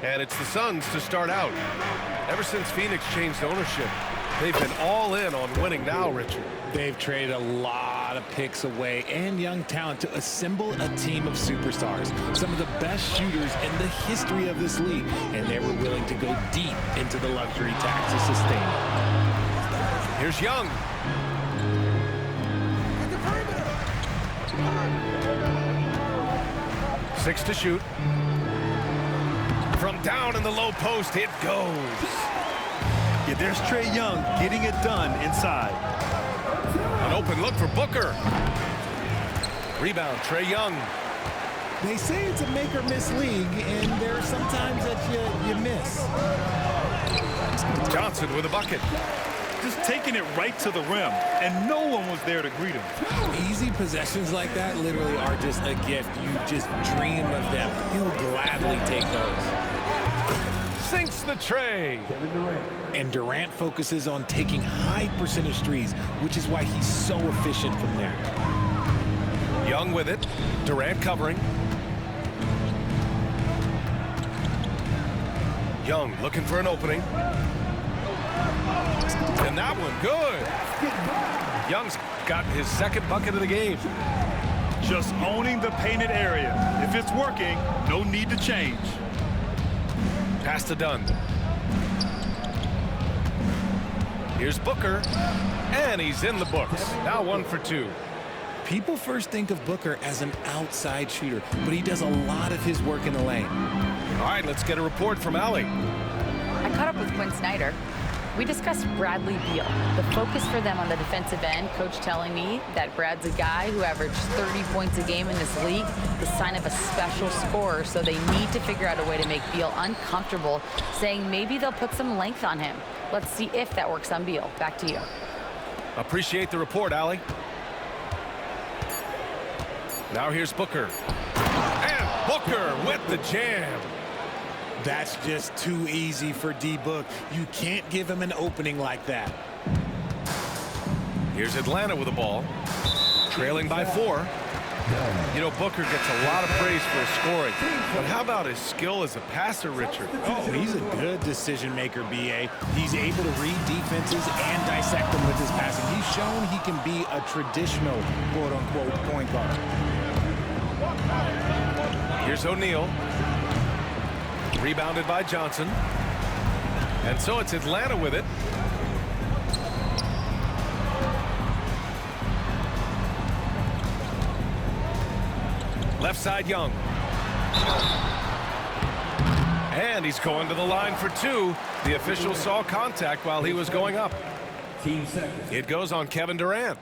And it's the Suns to start out. Ever since Phoenix changed ownership, they've been all in on winning now, Richard. They've traded a lot of picks away and young talent to assemble a team of superstars, some of the best shooters in the history of this league, and they were willing to go deep into the luxury tax to sustain it. Here's Young. Six to shoot. From down in the low post, it goes. Yeah, there's Trae Young getting it done inside. An open look for Booker. Rebound, Trae Young. They say it's a make-or-miss league, and there are some times that you miss. Johnson with a bucket. Just taking it right to the rim, and no one was there to greet him. Easy possessions like that literally are just a gift. You just dream of them. He'll gladly take those. Sinks the tray. And Durant focuses on taking high percentage threes, which is why he's so efficient from there. Young with it. Durant covering. Young looking for an opening. And that one good. Young's got his second bucket of the game. Just owning the painted area. If it's working, no need to change. Pass to Dunn. Here's Booker. And he's in the books. Now 1 for 2. People first think of Booker as an outside shooter, but he does a lot of his work in the lane. All right, let's get a report from Allie. I caught up with Quinn Snyder. We discussed Bradley Beal. The focus for them on the defensive end, coach telling me that Brad's a guy who averaged 30 points a game in this league, the sign of a special scorer, so they need to figure out a way to make Beal uncomfortable, saying maybe they'll put some length on him. Let's see if that works on Beal. Back to you. Appreciate the report, Allie. Now here's Booker. And Booker with the jam. That's just too easy for D-Book. You can't give him an opening like that. Here's Atlanta with the ball. Trailing by 4. You know, Booker gets a lot of praise for his scoring. But how about his skill as a passer, Richard? Oh, he's a good decision maker, B.A. He's able to read defenses and dissect them with his passing. He's shown he can be a traditional, quote-unquote, point guard. Here's O'Neal. Rebounded by Johnson. And so it's Atlanta with it. Left side, Young. And he's going to the line for 2. The official saw contact while he was going up. It goes on Kevin Durant.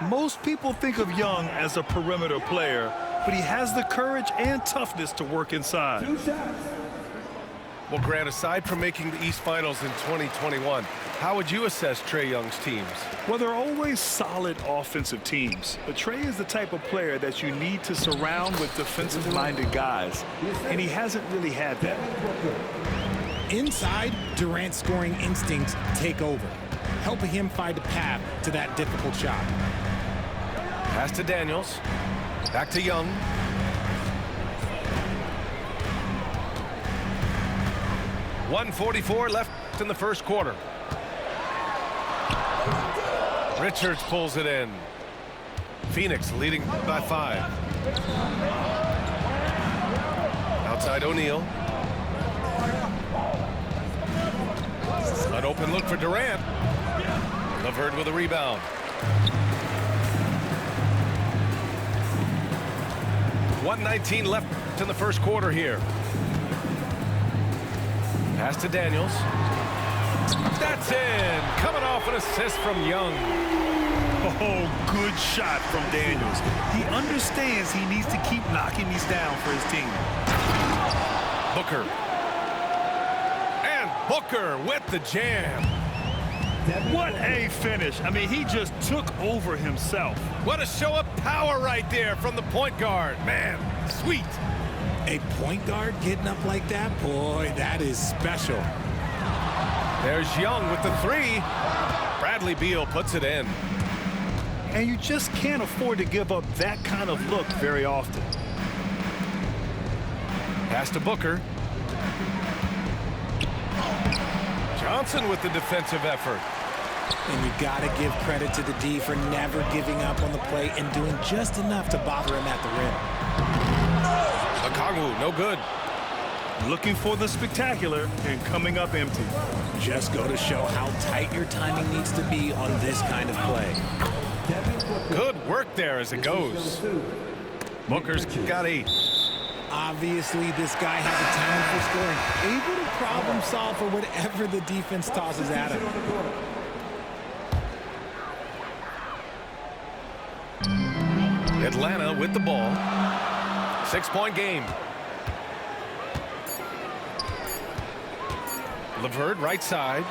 Most people think of Young as a perimeter player, but he has the courage and toughness to work inside. Well, Grant, aside from making the East Finals in 2021, how would you assess Trae Young's teams? Well, they're always solid offensive teams, but Trae is the type of player that you need to surround with defensive-minded guys, and he hasn't really had that. Inside, Durant's scoring instincts take over, helping him find a path to that difficult shot. Pass to Daniels. Back to Young. .144 left in the first quarter. Richards pulls it in. Phoenix leading by 5. Outside O'Neal. An open look for Durant. LeVert with a rebound. .119 left in the first quarter here. Pass to Daniels. That's in. Coming off an assist from Young. Oh, good shot from Daniels. He understands he needs to keep knocking these down for his team. Booker. And Booker with the jam. What a finish. I mean, he just took over himself. What a show of power right there from the point guard. Man, sweet. A point guard getting up like that? Boy, that is special. There's Young with the 3. Bradley Beal puts it in. And you just can't afford to give up that kind of look very often. Pass to Booker. Johnson with the defensive effort. And you got to give credit to the D for never giving up on the play and doing just enough to bother him at the rim. Okongwu, no good. Looking for the spectacular and coming up empty. Just go to show how tight your timing needs to be on this kind of play. Good work there as it goes. Booker's got 8. Obviously, this guy has a talent for scoring, able to problem solve for whatever the defense tosses at him. Atlanta with the ball. 6-point game. LeVert right side.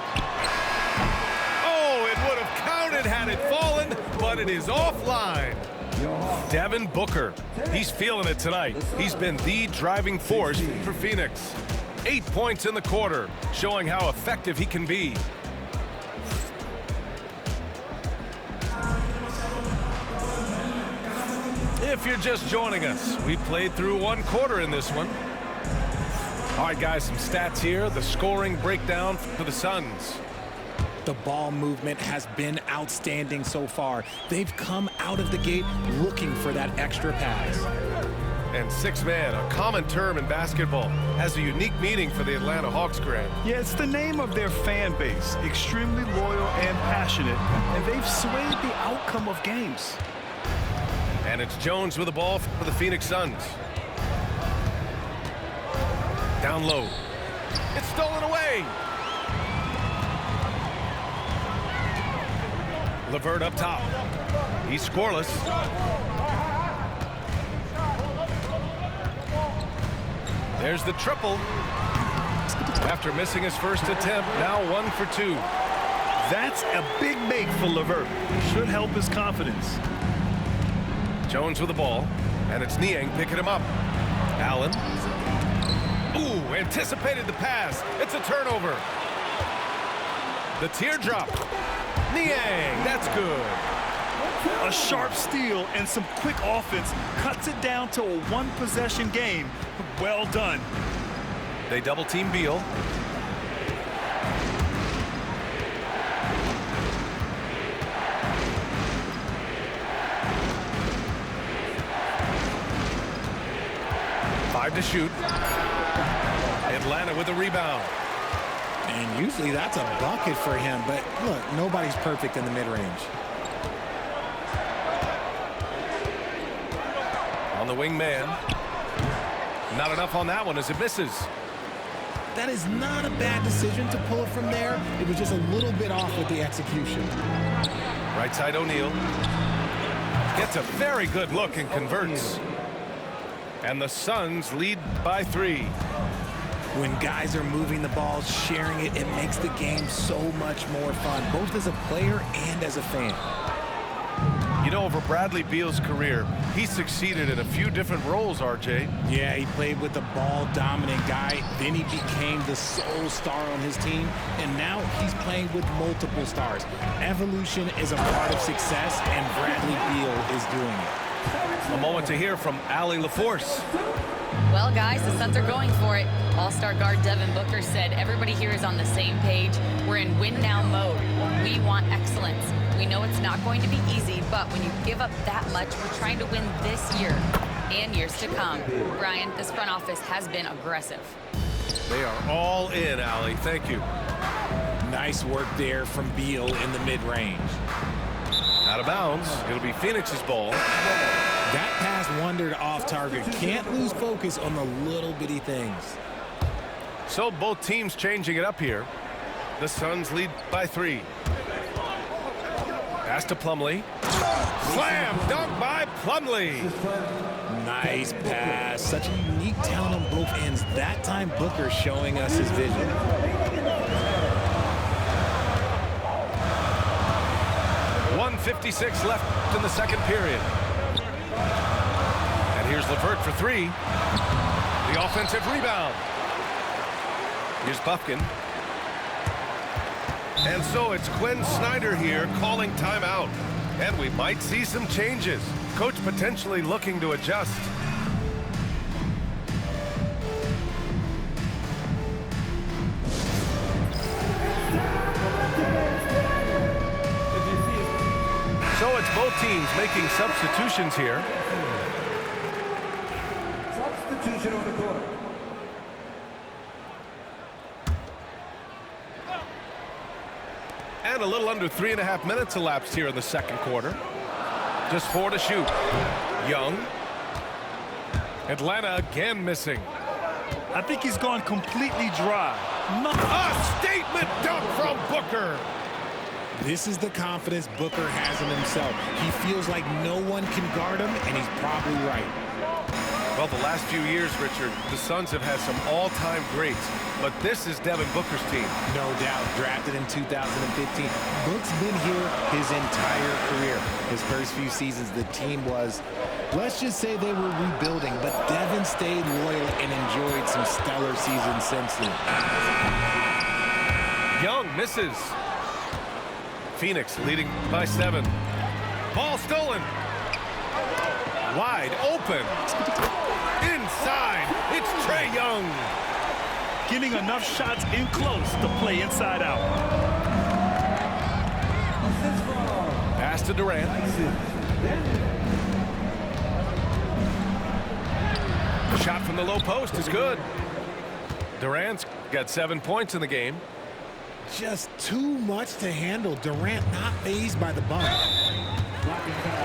Oh, it would have counted had it fallen, but it is offline. Devin Booker, he's feeling it tonight. He's been the driving force for Phoenix. 8 points in the quarter, showing how effective he can be. If you're just joining us, we played through 1 quarter in this one. All right, guys, some stats here. The scoring breakdown for the Suns. The ball movement has been outstanding so far. They've come out of the gate looking for that extra pass. And 6-man, a common term in basketball, has a unique meaning for the Atlanta Hawks, Grant. Yeah, it's the name of their fan base. Extremely loyal and passionate, and they've swayed the outcome of games. And it's Jones with the ball for the Phoenix Suns. Down low. It's stolen away. LeVert up top. He's scoreless. There's the triple. After missing his first attempt, now 1 for 2. That's a big make for LeVert. Should help his confidence. Jones with the ball, and it's Niang picking him up. Allen. Ooh, anticipated the pass. It's a turnover. The teardrop. Niang, that's good. A sharp steal and some quick offense cuts it down to a 1-possession game. Well done. They double-team Beal. Five to shoot. Atlanta with the rebound. And usually that's a bucket for him, but look, nobody's perfect in the mid-range. On the wing man. Not enough on that one as it misses. That is not a bad decision to pull it from there. It was just a little bit off with the execution. Right side O'Neal. Gets a very good look and converts. And the Suns lead by 3. When guys are moving the ball, sharing it, it makes the game so much more fun, both as a player and as a fan. You know, over Bradley Beal's career, he succeeded in a few different roles, RJ. Yeah, he played with the ball-dominant guy, then he became the sole star on his team, and now he's playing with multiple stars. Evolution is a part of success, and Bradley Beal is doing it. A moment to hear from Allie LaForce. Well, guys, the Suns are going for it. All-star guard Devin Booker said everybody here is on the same page. We're in win-now mode. We want excellence. We know it's not going to be easy, but when you give up that much, we're trying to win this year and years to come. Brian, this front office has been aggressive. They are all in, Allie. Thank you. Nice work there from Beal in the mid-range. Out of bounds. It'll be Phoenix's ball. That pass wandered off target. Can't lose focus on the little bitty things. So both teams changing it up here. The Suns lead by 3. Pass to Plumlee. Slam dunk by Plumlee. Nice pass. Such a unique talent on both ends. That time Booker showing us his vision. 1:56 left in the second period. And here's LeVert for 3. The offensive rebound. Here's Bufkin. And so it's Quinn Snyder here calling timeout. And we might see some changes. Coach potentially looking to adjust. teams making substitutions here. Substitution on the court. And a little under 3.5 minutes elapsed here in the second quarter. Just 4 to shoot. Young. Atlanta again missing. I think he's gone completely dry. A statement dunk from Booker. This is the confidence Booker has in himself. He feels like no one can guard him, and he's probably right. Well, the last few years, Richard, the Suns have had some all-time greats, but this is Devin Booker's team. No doubt, drafted in 2015. Book's been here his entire career. His first few seasons, the team was, let's just say they were rebuilding, but Devin stayed loyal and enjoyed some stellar seasons since then. Young misses. Phoenix leading by 7. Ball stolen. Wide open. Inside. It's Trae Young. Getting enough shots in close to play inside out. Pass to Durant. Shot from the low post is good. Durant's got 7 points in the game. Just too much to handle. Durant not fazed by the bump.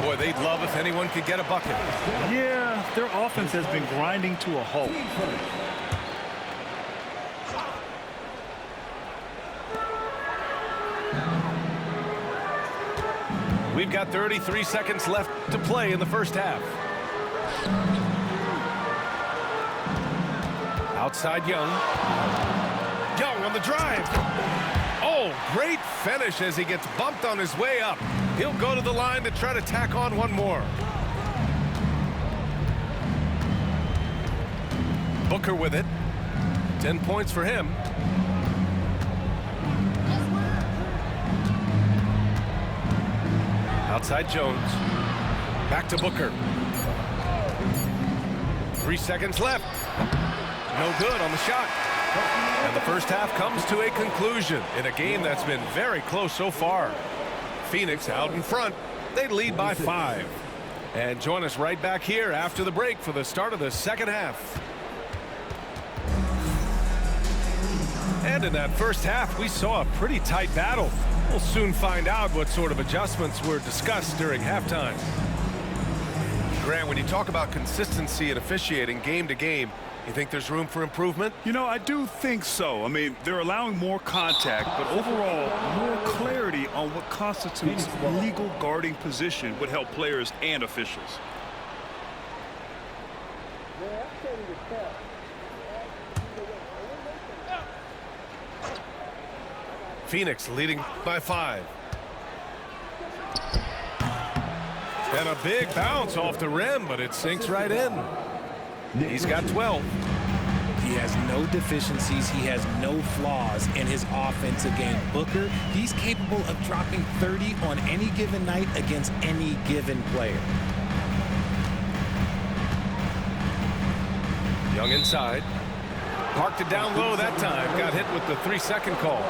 Boy, they'd love if anyone could get a bucket. Yeah, their offense has been grinding to a halt. We've got 33 seconds left to play in the first half. Outside Young. Young on the drive. Oh, great finish as he gets bumped on his way up. He'll go to the line to try to tack on one more. Booker with it. 10 points for him. Outside Jones. Back to Booker. 3 seconds left. No good on the shot. And the first half comes to a conclusion in a game that's been very close so far. Phoenix out in front. They lead by 5. And join us right back here after the break for the start of the second half. And in that first half, we saw a pretty tight battle. We'll soon find out what sort of adjustments were discussed during halftime. Grant, when you talk about consistency and officiating game to game, you think there's room for improvement? You know, I do think so. I mean, they're allowing more contact, but overall, more clarity on what constitutes legal guarding position would help players and officials. Phoenix leading by 5. And a big bounce off the rim, but it sinks right in. He's got 12. He has no deficiencies. He has no flaws in his offensive game. Booker, he's capable of dropping 30 on any given night against any given player. Young inside. Parked it down low that time. Got hit with the 3-second call.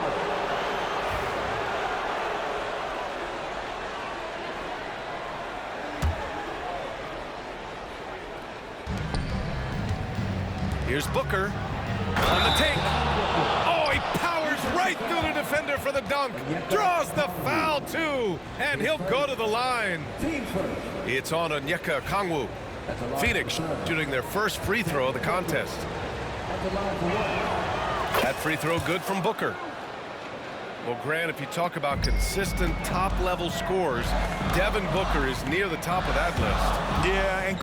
Here's Booker on the take. Oh, he powers right through the defender for the dunk. Draws the foul, too. And he'll go to the line. It's on Onyeka Okongwu. Phoenix shooting their first free throw of the contest. That free throw good from Booker. Well, Grant, if you talk about consistent top-level scores, Devin Booker is near the top of that list. Yeah, and